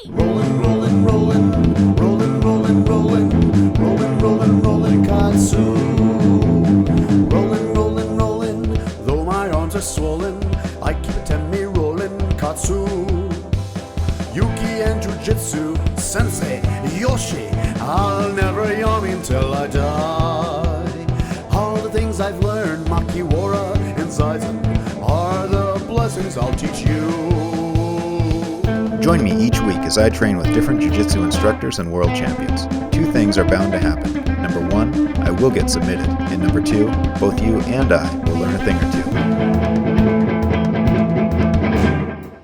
Rolling, rolling, rolling, rolling, rolling, rolling, rolling, rolling, rolling, katsu. Rolling, rolling, rolling, though my arms are swollen, I keep it me rolling, katsu. Yuki and Jiu-Jitsu, Sensei, Yoshi, I'll never yawn until I die. All the things I've learned, Makiwara and Zaizen, are the blessings I'll teach you. Join me each week as I train with different jiu-jitsu instructors and world champions. Two things are bound to happen. Number one, I will get submitted. And number two, both you and I will learn a thing or two.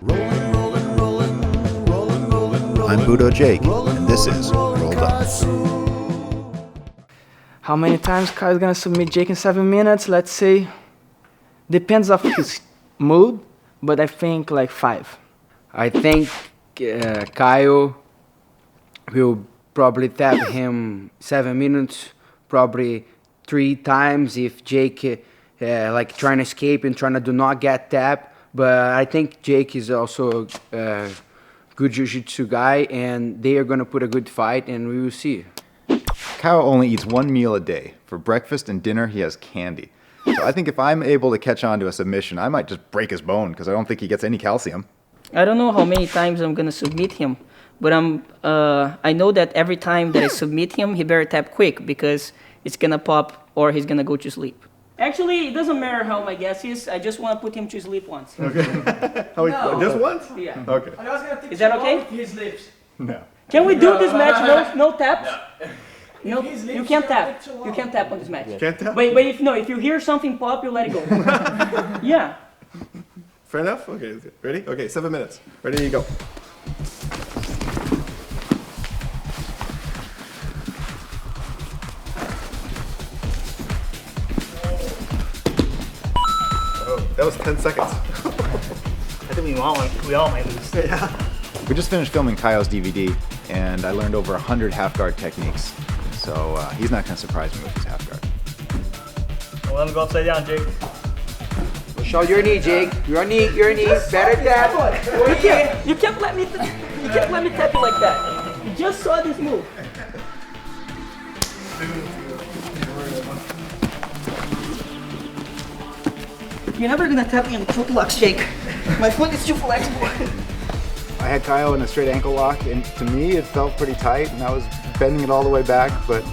Rolling, rolling, rolling, rolling, rolling, rolling. I'm Budo Jake, and this is Rolled Up. How many times Caio's gonna submit Jake in 7 minutes? Let's say. Depends of his mood, but I think like 5. I think Caio will probably tap him 7 minutes, probably 3 times if Jake like trying to escape and trying to do not get tapped. But I think Jake is also a good jiu-jitsu guy, and they are going to put a good fight, and we will see. Caio only eats one meal a day. For breakfast and dinner, he has candy. So I think if I'm able to catch on to a submission, I might just break his bone because I don't think he gets any calcium. I don't know how many times I'm gonna submit him, but I know that every time that I submit him, he better tap quick because it's gonna pop or he's gonna go to sleep. Actually, it doesn't matter how my guess is. I just want to put him to sleep once. Okay. Just once? Yeah. Okay. Is that okay? His lips. No. Can we do this match? No taps. No, you can't tap. You can't tap on this match. Can't tap? But if you hear something pop, you let it go. Yeah. Fair enough? Okay. Ready? Okay, 7 minutes. Ready, you go. Oh, that was 10 seconds. I think we all might lose. Yeah. We just finished filming Caio's DVD, and I learned over 100 half-guard techniques. So he's not going to surprise me with his half-guard. Well, let him go upside down, Jake. Show your knee, Jake. Your knee, better tap. You can't let me tap you like that. You just saw this move. You're never gonna tap me on the foot locks, Jake. My foot is too flexible. I had Caio in a straight ankle lock, and to me it felt pretty tight, and I was bending it all the way back, but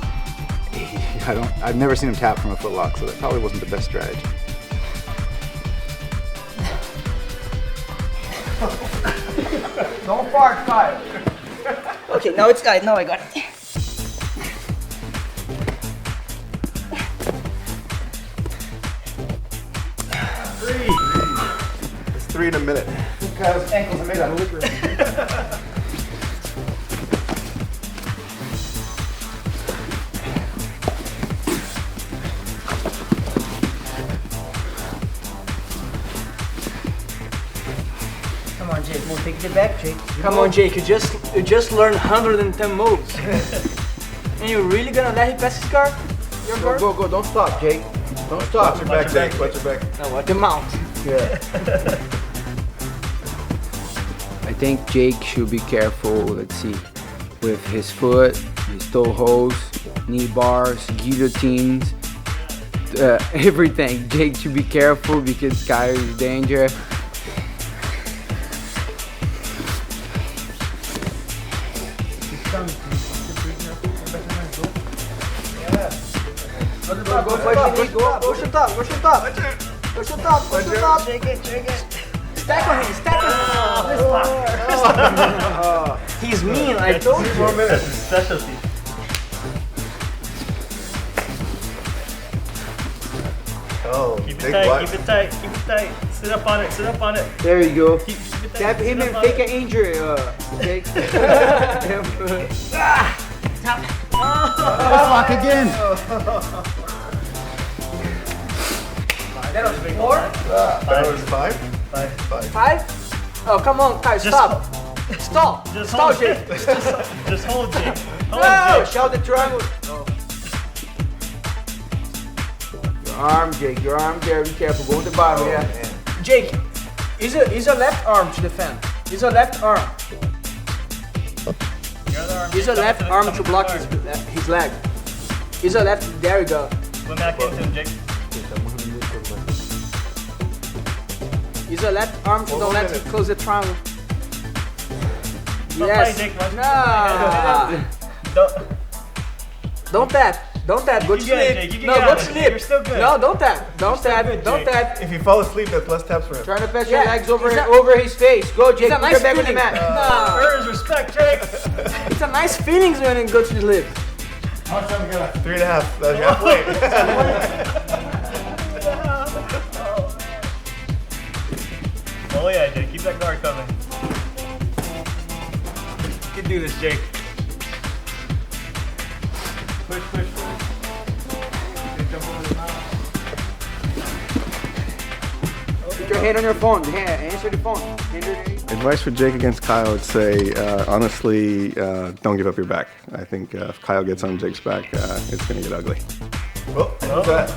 I've never seen him tap from a foot lock, so that probably wasn't the best strategy. Don't fart, Caio. Okay, now it's tight. Now I got it. It's 3 in a minute. Caio's ankles are made out of liquor. Come on, Jake. We'll take it back, Jake. Come on, Jake. You just learned 110 moves. And you really gonna let him pass his guard? Your guard? Go. Don't stop, Jake. Don't stop. Watch your back, Jake. Watch your back. No, what? The mount. Yeah. I think Jake should be careful, let's see, with his foot, his toe holds, knee bars, guillotines, everything. Jake should be careful because Caio is danger. Go shoot up. Shake it. Stack on him. He's mean, I told you. 4 minutes. Specialty. Oh, Keep big it tight, block. keep it tight, keep it tight. Sit up on it. There you go. Keep it tight. Tap him and fake an injury, Jake. Lock again! That was 4? That was 5? 5? Oh, come on, Caio, stop. Stop. Just Stop, hold Jake. Just hold Jake. Hold No, Jake. Shout the triangle. Your arm, Jake. Your arm there. Be careful. Go to the bottom, yeah. Jake, is a left arm to defend. Use your left arm. Your other arm. Use your left arm to block his leg. Use your left. There we go. Swim back into him, Jake. Use your left arm to don't let him close the triangle. Don't Yes. fight, Jake. Rush. No. Don't tap. Don't tap. Go to You get it, sleep. Jake. You can No, get go it. to sleep. You're still good. No, don't tap. Don't tap. good, Don't Jake. tap. If you fall asleep, that's plus taps for him. Trying to pass your legs over his face. Go, Jake. a Put nice your back on the feeling. mat. No. Earns respect, Jake. It's a nice feeling when you go to sleep. How much time we got? 3.5. That's halfway. Oh yeah, Jake. Keep that guard coming. You can do this, Jake. Push, push, push. Jump over the mouth. Put your hand on your phone. Yeah, answer the phone. Advice for Jake against Kyle would say, honestly, don't give up your back. I think if Kyle gets on Jake's back, it's going to get ugly. Oh, what's that?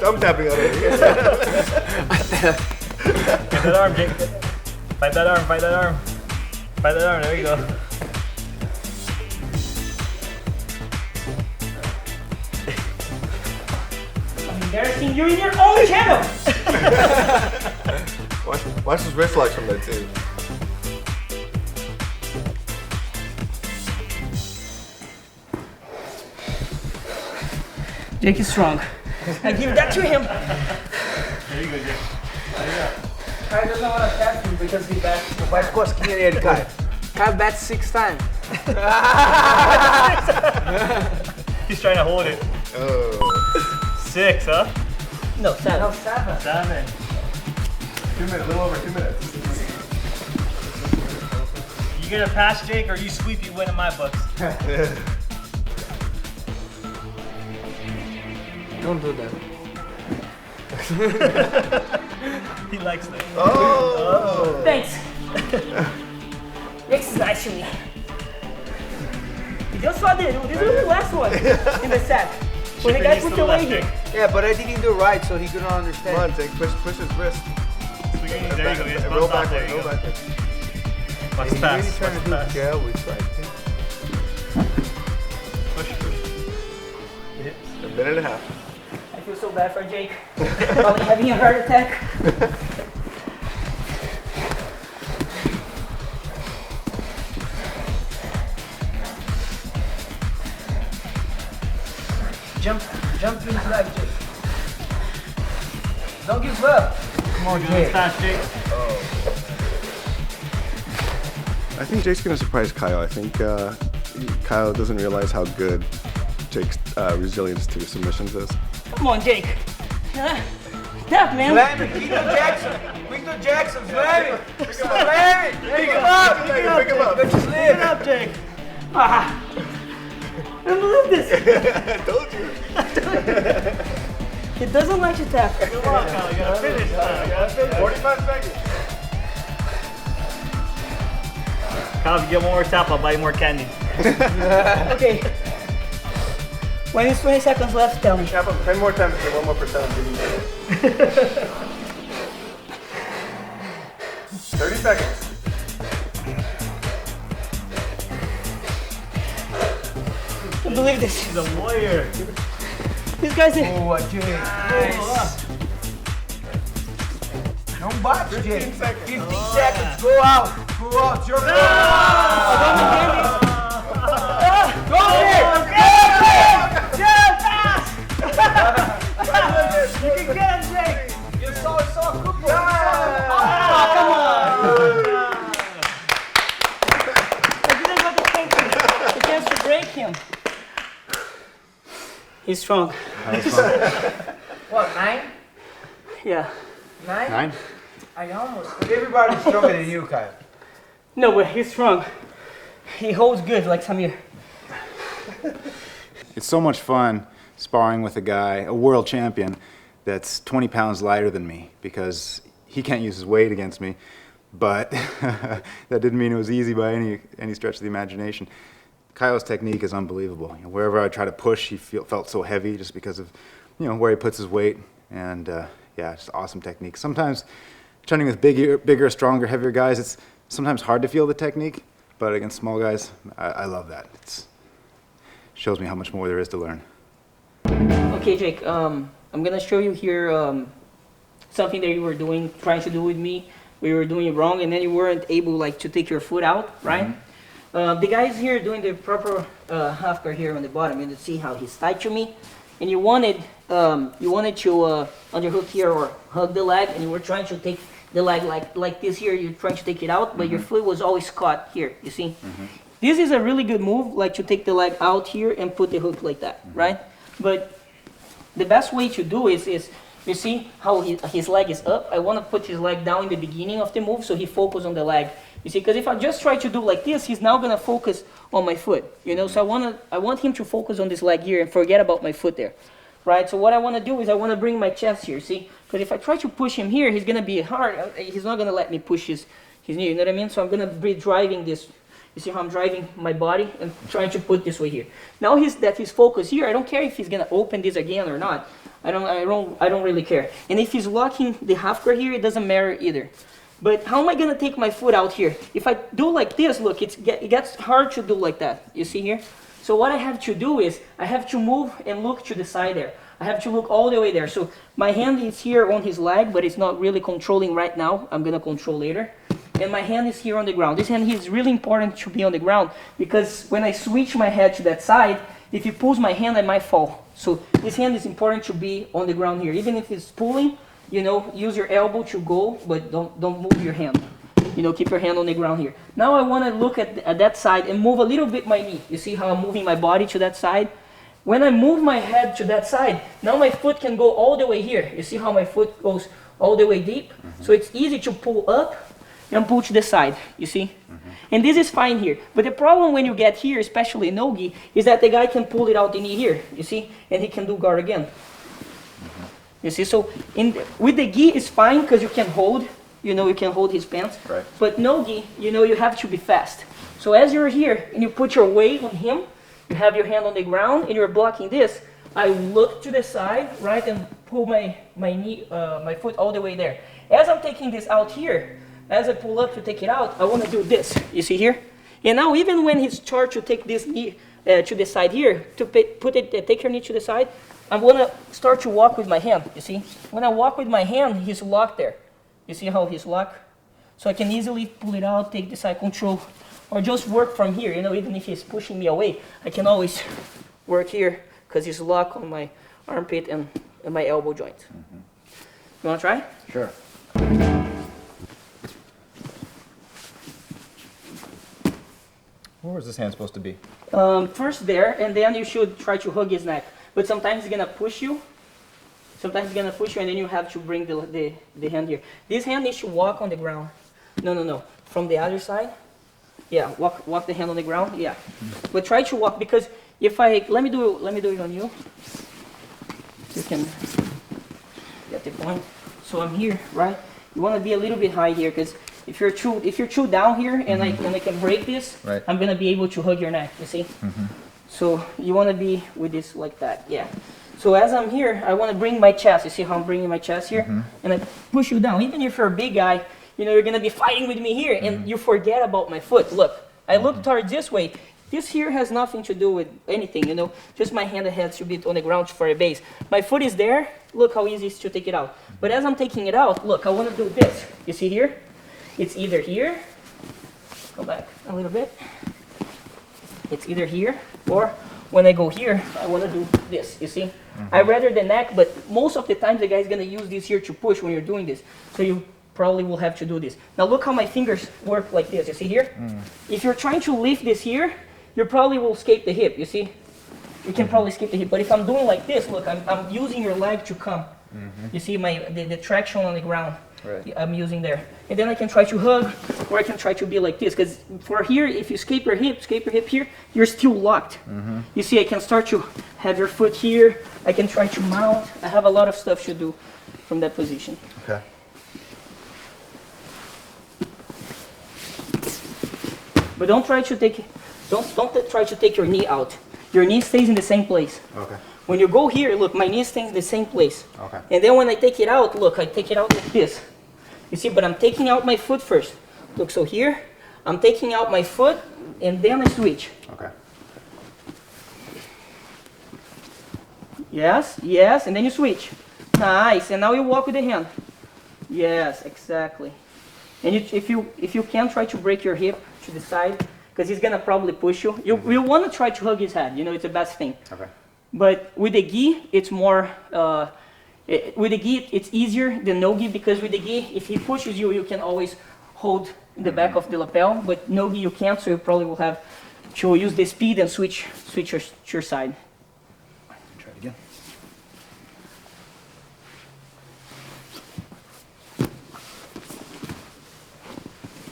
I'm tapping out of here. Get that arm, Jake. Fight that arm, fight that arm. Fight that arm, there you go. Embarrassing, you're in your own channel. Watch his wrist locks from there, too. Jake is strong. I give that to him. There you go, Jake. Caio doesn't want to tap him because he bats. Vai cosquinha nele, Caio. Caio bats 6 times. He's trying to hold it. Oh. 6, huh? No, 7. No, 7. 7. 2 minutes, a little over 2 minutes. You get a pass, Jake, or you sweep, you win in my books. Don't do that. He likes that. Oh! Thanks. This is nice to me. You just saw this. This was the last one in the set. When the guy Needs put to the left, weight Jake. Yeah, but I didn't do right, so he couldn't Come understand. on, Jake, push his wrist. There you go. Yes, Roll both off, backwards, there you roll go. backwards. Watch the pass. Watch the pass. Push, push. A minute and a half. I feel so bad for Jake. Probably having a heart attack. Jump to his leg, Jake. Don't give up. Come on, You're doing this fast, Jake. I think Jake's going to surprise Kyle. I think Kyle doesn't realize how good Jake's resilience to submissions is. Come on, Jake. Tap, man. Slam it. Victor Jackson. Victor Jackson. Slam it. Slam it. Pick him up. Pick him up. Go to sleep. Get up, Jake. Ah. I don't believe this. I told you. He doesn't like to tap. Come on, Kyle. You gotta finish. You gotta finish. 45 seconds. Kyle, if you get one more tap, I'll buy you more candy. Okay. When it's 20 seconds left, tell me. Tap him 10 more times. Get 1 more percent. I'll give you 30 seconds. I can't believe this. He's a warrior. This guy's in. Boa, Jake. Nice. Don't botch, Jake. 15 seconds. 15 seconds. Go out. Go out. Your goal. Go, Jake. You can get him, Jake. You saw good. Oh, come on. I didn't got the chance to break him. He's strong. What, 9? Yeah. 9? I almost. But everybody's stronger than you, Kyle. No, but he's strong. He holds good like Samir. It's so much fun sparring with a guy, a world champion, that's 20 pounds lighter than me because he can't use his weight against me. But that didn't mean it was easy by any stretch of the imagination. Kyle's technique is unbelievable. You know, wherever I try to push, he felt so heavy just because of where he puts his weight. And yeah, just awesome technique. Sometimes training with bigger, stronger, heavier guys, it's sometimes hard to feel the technique, but against small guys, I love that. It shows me how much more there is to learn. Okay, Jake, I'm gonna show you here something that you were trying to do with me. We were doing it wrong, and then you weren't able like to take your foot out, right? The guys here doing the proper half guard here on the bottom. You can see how he's tied to me, and you wanted to underhook here or hug the leg, and you were trying to take the leg like this here. You're trying to take it out, but your foot was always caught here. You see, this is a really good move, like to take the leg out here and put the hook like that, right? But the best way to do is you see how his leg is up. I want to put his leg down in the beginning of the move so he focuses on the leg. You see, because if I just try to do like this, he's now gonna focus on my foot. You know, so I want him to focus on this leg here and forget about my foot there, right? So what I want to do is I want to bring my chest here. See, because if I try to push him here, he's gonna be hard. He's not gonna let me push his knee. You know what I mean? So I'm gonna be driving this. You see how I'm driving my body and trying to put this way here. Now he's focused here. I don't care if he's gonna open this again or not. I don't really care. And if he's locking the half guard here, it doesn't matter either. But how am I gonna take my foot out here? If I do like this, look, it gets hard to do like that. You see here? So what I have to do is I have to move and look to the side there. I have to look all the way there. So my hand is here on his leg, but it's not really controlling right now. I'm gonna control later. And my hand is here on the ground. This hand here is really important to be on the ground because when I switch my head to that side, if he pulls my hand, I might fall. So this hand is important to be on the ground here. Even if it's pulling, you know, use your elbow to go, but don't move your hand. You know, keep your hand on the ground here. Now I want to look at that side and move a little bit my knee. You see how I'm moving my body to that side? When I move my head to that side, now my foot can go all the way here. You see how my foot goes all the way deep? So it's easy to pull up and pull to the side, you see? And this is fine here. But the problem when you get here, especially nogi, is that the guy can pull it out the knee here, you see? And he can do guard again. You see, so with the gi, it's fine because you can hold, you know, you can hold his pants. Right. But nogi, you know, you have to be fast. So as you're here and you put your weight on him, you have your hand on the ground and you're blocking this, I look to the side, right, and pull my knee, my foot all the way there. As I'm taking this out here, as I pull up to take it out, I want to do this. You see here? And now even when he's charged to take this knee to the side here, to take your knee to the side, I'm going to start to walk with my hand. You see? When I walk with my hand, he's locked there. You see how he's locked? So I can easily pull it out, take the side control, or just work from here. You know, even if he's pushing me away, I can always work here because he's locked on my armpit and my elbow joint. You want to try? Sure. Where is this hand supposed to be? First there, and then you should try to hug his neck. But sometimes he's gonna push you. Sometimes he's gonna push you, and then you have to bring the hand here. This hand needs to walk on the ground. No. From the other side. Yeah, walk the hand on the ground. Yeah, but try to walk because if let me do it on you. You can get the point. So I'm here, right? You want to be a little bit high here because if you're too down here and I can break this, right, I'm gonna be able to hug your neck. You see? So you want to be with this like that, yeah. So as I'm here, I want to bring my chest. You see how I'm bringing my chest here? And I push you down. Even if you're a big guy, you know, you're going to be fighting with me here and you forget about my foot. Look, I look towards this way. This here has nothing to do with anything, you know. Just my hand has to be on the ground for a base. My foot is there. Look how easy it is to take it out. But as I'm taking it out, look, I want to do this. You see here? It's either here. Go back a little bit. It's either here or when I go here, I want to do this, you see? I rather the neck, but most of the time the guy's going to use this here to push when you're doing this. So you probably will have to do this. Now look how my fingers work like this, you see here? If you're trying to lift this here, you probably will escape the hip, you see? You can probably skip the hip, but if I'm doing like this, look, I'm using your leg to come. You see the traction on the ground. Right. I'm using there. And then I can try to hug, or I can try to be like this. Because for here, if you escape your hip here, you're still locked. You see, I can start to have your foot here. I can try to mount. I have a lot of stuff to do from that position. Okay. But don't try to take your knee out. Your knee stays in the same place. Okay. When you go here, look, my knee stays in the same place. Okay. And then when I take it out, look, I take it out like this. You see, but I'm taking out my foot first. Look, so here, I'm taking out my foot, and then I switch. Okay. Yes, yes, and then you switch. Nice, and now you walk with the hand. Yes, exactly. And if you can, try to break your hip to the side, because he's gonna probably push you. You want to try to hug his head. You know, it's the best thing. Okay. But with the gi, it's more. With the gi, it's easier than no gi, because with the gi, if he pushes you, you can always hold the back of the lapel. But no gi, you can't, so you probably will have to use the speed and switch your side. Try it again.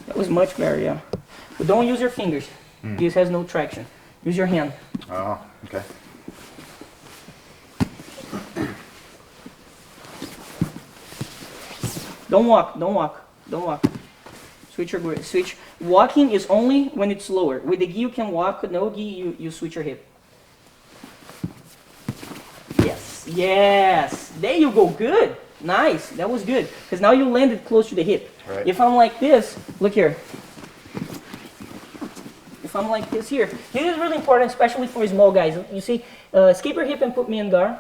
That was much better, yeah. But don't use your fingers. This has no traction. Use your hand. Oh, okay. Don't walk, don't walk, don't walk. Switch your grip. Switch. Walking is only when it's slower. With the gi, you can walk. No gi, you switch your hip. Yes, yes. There you go. Good. Nice. That was good. Because now you landed close to the hip. Right. If I'm like this, look here. If I'm like this here, this is really important, especially for small guys. You see, escape your hip and put me in guard.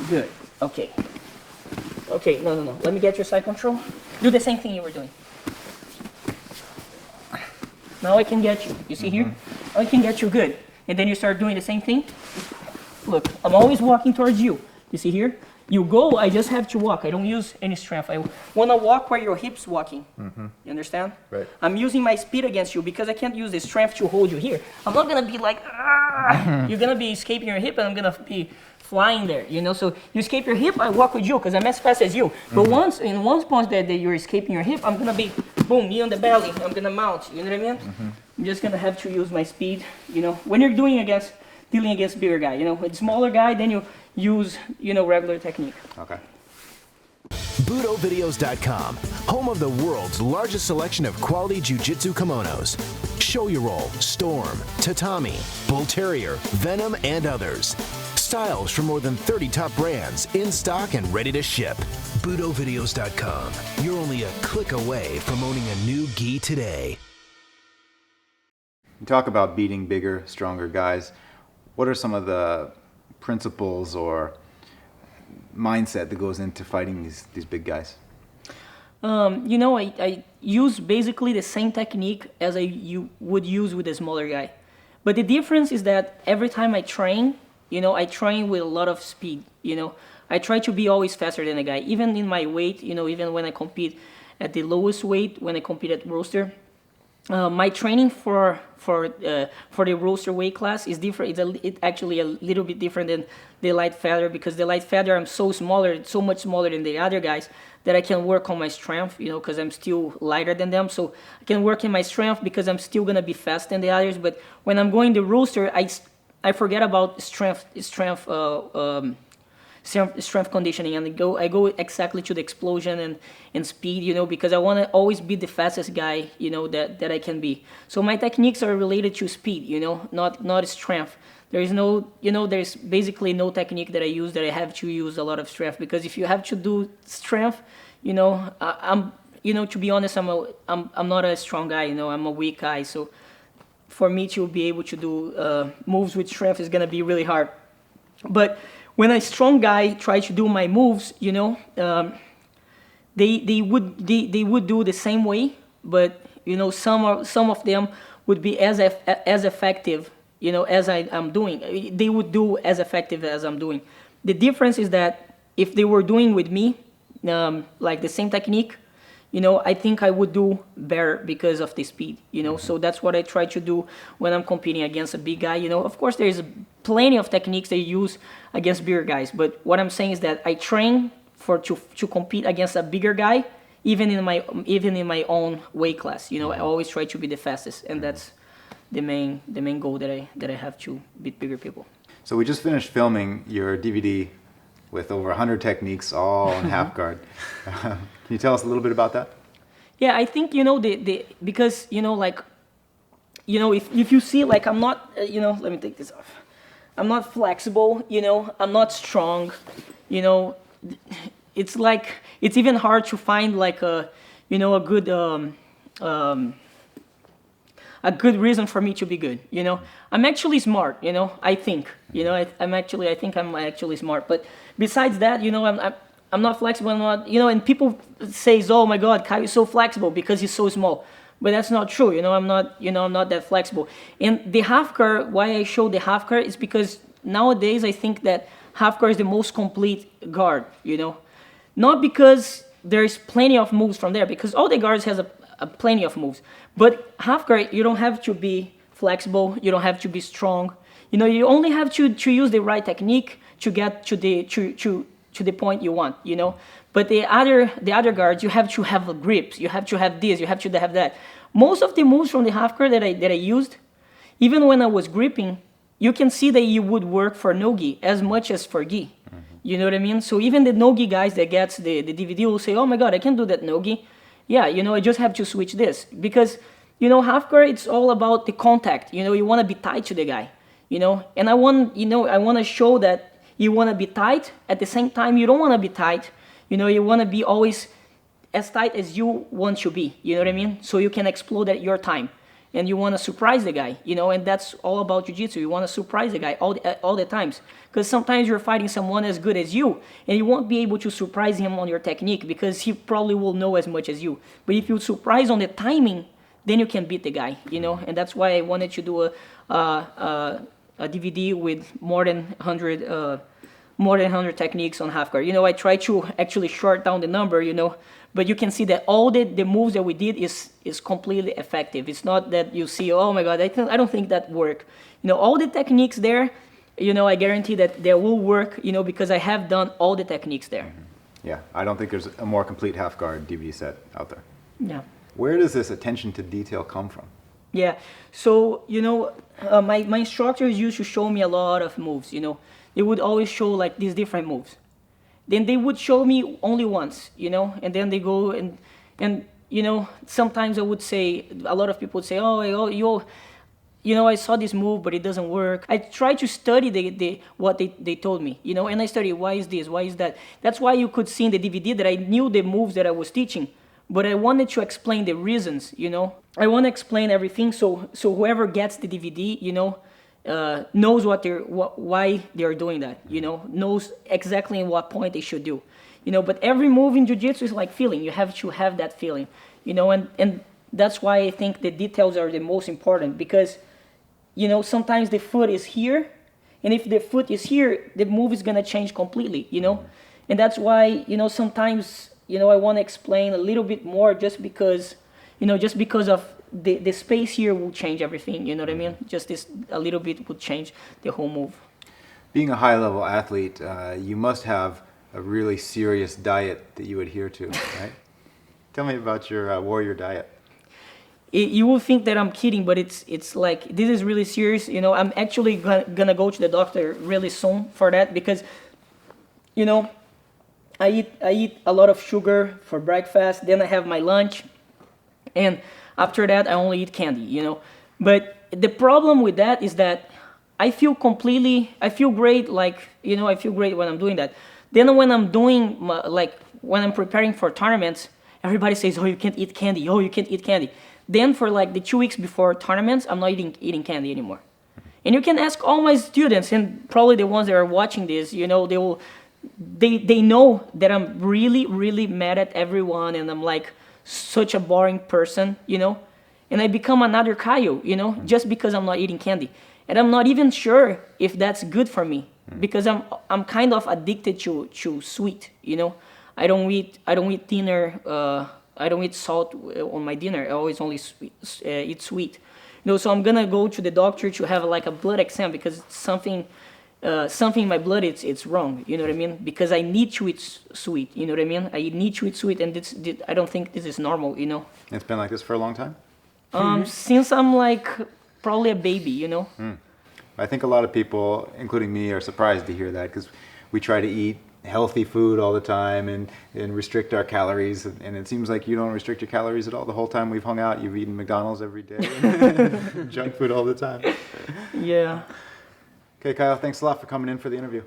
Good. Okay. Okay, no. Let me get your side control. Do the same thing you were doing. Now I can get you. You see here? I can get you good. And then you start doing the same thing. Look, I'm always walking towards you. You see here? You go, I just have to walk. I don't use any strength. I want to walk where your hip's walking. You understand? Right. I'm using my speed against you because I can't use the strength to hold you here. I'm not going to be like, you're going to be escaping your hip and I'm going to be flying there, you know? So you escape your hip, I walk with you because I'm as fast as you. But in one point that you're escaping your hip, I'm going to be, boom, me on the belly. I'm going to mount, you know what I mean? I'm just going to have to use my speed, you know? When you're dealing against bigger guy, you know? With smaller guy, then you use, you know, regular technique. Okay. BudoVideos.com, home of the world's largest selection of quality jiu-jitsu kimonos. Show Your Roll, Storm, Tatami, Bull Terrier, Venom, and others. Styles from more than 30 top brands in stock and ready to ship. BudoVideos.com. You're only a click away from owning a new gi today. You talk about beating bigger, stronger guys. What are some of the principles or mindset that goes into fighting these big guys? You know, I use basically the same technique as you would use with a smaller guy. But the difference is that every time I train, you know, I train with a lot of speed, you know. I try to be always faster than a guy, even in my weight, you know, even when I compete at the lowest weight, when I compete at roaster. My training for the roaster weight class is different. It's actually a little bit different than the light feather, because the light feather I'm so much smaller than the other guys that I can work on my strength, you know, because I'm still lighter than them. So I can work in my strength because I'm still gonna be fast than the others. But when I'm going the roaster, I forget about strength conditioning, and I go exactly to the explosion and speed, you know, because I want to always be the fastest guy, you know, that I can be. So my techniques are related to speed, you know, not strength. There is no, you know, there's basically no technique that I use that I have to use a lot of strength, because if you have to do strength, you know, I'm, you know, to be honest, I'm not a strong guy, you know, I'm a weak guy. So for me to be able to do moves with strength is gonna be really hard. But when a strong guy try to do my moves, you know, they would do the same way, but you know, some of them would be as effective, you know, as I'm doing. They would do as effective as I'm doing. The difference is that if they were doing with me, like the same technique, you know, I think I would do better because of the speed, you know. So that's what I try to do when I'm competing against a big guy, you know. Of course, there's plenty of techniques they use against bigger guys, but what I'm saying is that I train to compete against a bigger guy, even in my own weight class, you know. I always try to be the fastest, and that's the main goal that I have, to beat bigger people. So we just finished filming your DVD with over 100 techniques, all in half guard. Can you tell us a little bit about that? Yeah, I think, you know, because, you know, like, you know, if you see, like, I'm not, you know, let me take this off. I'm not flexible, you know, I'm not strong, you know. it's like it's even hard to find like a good reason for me to be good. I'm actually smart. I think. I think I'm actually smart. But besides that, I'm not flexible. I'm not. And people say, "Oh my God, Caio is so flexible because he's so small." But that's not true. I'm not. I'm not that flexible. And the half guard. Why I show the half guard is because nowadays I think that half guard is the most complete guard. Not because there's plenty of moves from there, because all the guards has a plenty of moves. But half guard, you don't have to be flexible. You don't have to be strong. You only have to use the right technique to get to the point you want. But the other guards, you have to have a grip. You have to have this. You have to have that. Most of the moves from the half guard that I used, even when I was gripping, you can see that it would work for nogi as much as for gi. You know what I mean? So even the nogi guys that gets the DVD will say, "Oh my God, I can do that nogi." Yeah, I just have to switch this. Because, half guard, it's all about the contact. You want to be tight to the guy, And I want to show that you want to be tight. At the same time, you don't want to be tight. You want to be always as tight as you want to be. You know what I mean? So you can explode at your time. And you want to surprise the guy, and that's all about jiu-jitsu. You want to surprise the guy all the times. Because sometimes you're fighting someone as good as you, and you won't be able to surprise him on your technique because he probably will know as much as you. But if you surprise on the timing, then you can beat the guy, And that's why I wanted to do a DVD with more than 100 techniques on half guard. I try to actually short down the number, but you can see that all the moves that we did is completely effective. It's not that you see, oh my God, I don't think that worked. All the techniques there, I guarantee that they will work, because I have done all the techniques there. Yeah, I don't think there's a more complete half guard DVD set out there. Yeah. Where does this attention to detail come from? Yeah, so, my instructors used to show me a lot of moves, They would always show like these different moves. Then they would show me only once, and then they go and sometimes I would say, a lot of people would say, I saw this move, but it doesn't work. I try to study what they told me, and I study, why is this, why is that? That's why you could see in the DVD that I knew the moves that I was teaching, but I wanted to explain the reasons, I want to explain everything so whoever gets the DVD, knows why they're doing that, knows exactly in what point they should do, but every move in jiu-jitsu is like feeling. You have to have that feeling, and that's why I think the details are the most important, because, sometimes the foot is here, and if the foot is here, the move is going to change completely, and that's why, sometimes, I want to explain a little bit more just because of the space here will change everything, you know what I mean? Just this a little bit would change the whole move. Being a high-level athlete, you must have a really serious diet that you adhere to, right? Tell me about your warrior diet. You will think that I'm kidding, but it's like, this is really serious. I'm actually gonna go to the doctor really soon for that, because, I eat a lot of sugar for breakfast, then I have my lunch, and after that I only eat candy, But the problem with that is that I feel great, like, I feel great when I'm doing that. Then when I'm doing, when I'm preparing for tournaments, everybody says, oh, you can't eat candy, oh, you can't eat candy. Then for like the 2 weeks before tournaments, I'm not eating candy anymore. And you can ask all my students, and probably the ones that are watching this, they know that I'm really, really mad at everyone, and I'm like such a boring person, and I become another Caio, just because I'm not eating candy. And I'm not even sure if that's good for me, because I'm kind of addicted to sweet, I don't eat dinner, I don't eat salt on my dinner. I always only eat sweet. So I'm gonna go to the doctor to have like a blood exam, because something in my blood it's wrong. You know what I mean? Because I need to eat sweet. You know what I mean? I need to eat sweet, and I don't think this is normal. It's been like this for a long time? Since I'm like probably a baby. I think a lot of people, including me, are surprised to hear that, because we try to eat healthy food all the time and restrict our calories, and it seems like you don't restrict your calories at all. The whole time we've hung out, you've eaten McDonald's every day, junk food all the time. Yeah. Okay, Kyle, thanks a lot for coming in for the interview.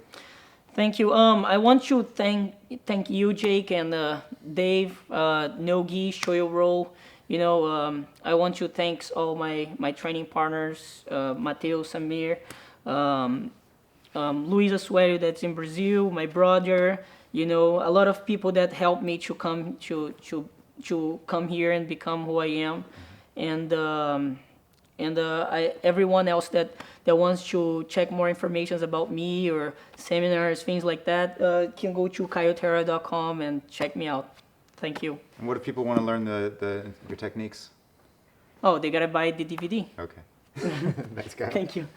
Thank you. I want to thank you, Jake, and Dave, Nogi, Shoyo Roll. You know, I want to thank all my training partners, Mateo, Samir, Luisa Suero that's in Brazil, my brother. You know, a lot of people that helped me to come to come here and become who I am, and everyone else that wants to check more information about me or seminars, things like that, can go to CaioTerra.com and check me out. Thank you. And what if people want to learn your techniques? Oh, they gotta buy the DVD. Okay. Thanks, Kyle. Thank you.